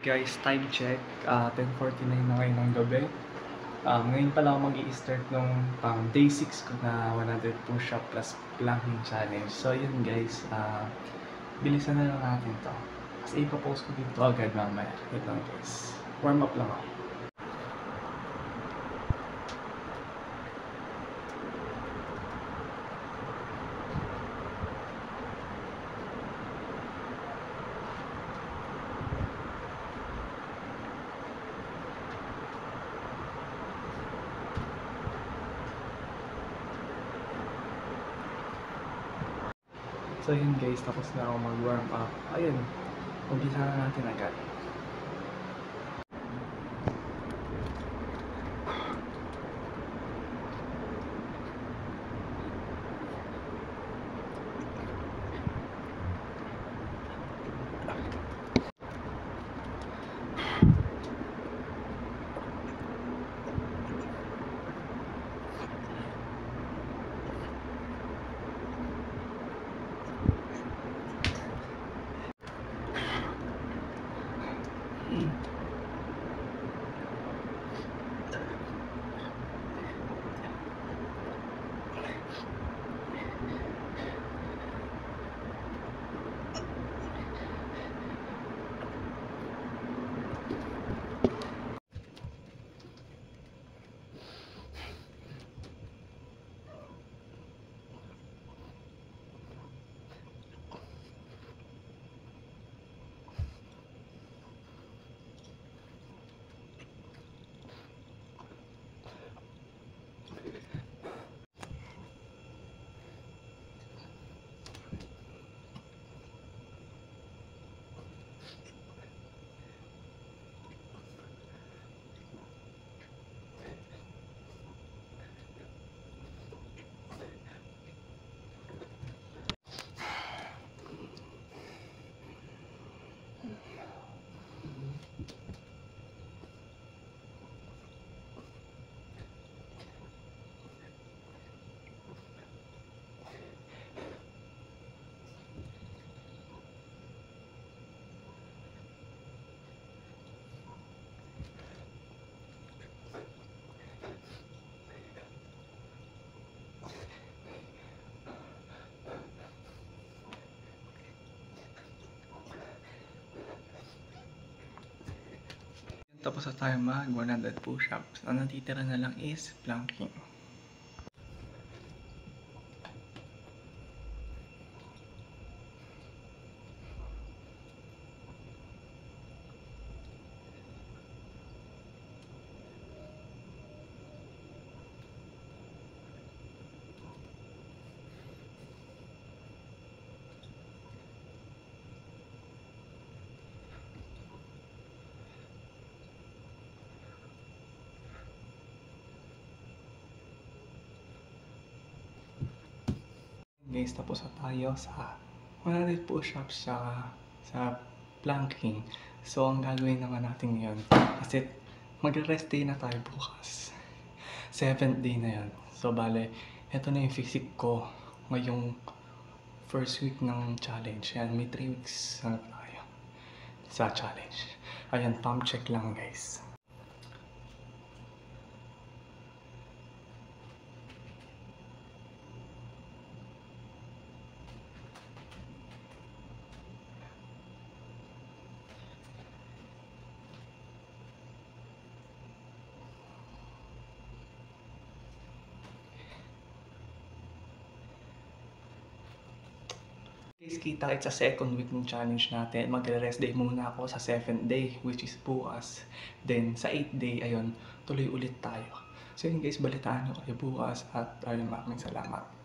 Guys, time check, 10:49 na ngayon ng gabi. Ngayon pa lang ako mag-i-start nung day 6 ko na 100 push-up plus planking challenge. So yun guys, bilisan na lang natin to. Kasi ipopost ko dito agad mamaya. Wait lang guys, warm up lang ako. So yun guys, tapos na ako mag-warm up. Ayun, umpisa na natin agad. Tapos na tayo mag 100 push-ups. Ang natitira na lang is planking. Guys, tapos na tayo sa 100 push-ups sa planking. So, ang gagawin naman natin ngayon, kasi mag-rest day na tayo bukas. 7th day na yan. So, bale, ito na yung physique ko ngayong first week ng challenge. Yan, may 3 weeks na tayo sa challenge. Ayan, pump check lang guys. Guys, kita-kits sa second week ng challenge natin. Magre-rest day muna ako sa 7th day, which is bukas. Then, sa 8th day, ayun, tuloy ulit tayo. So yun guys, balitaan nyo kayo bukas at ayun, maraming salamat.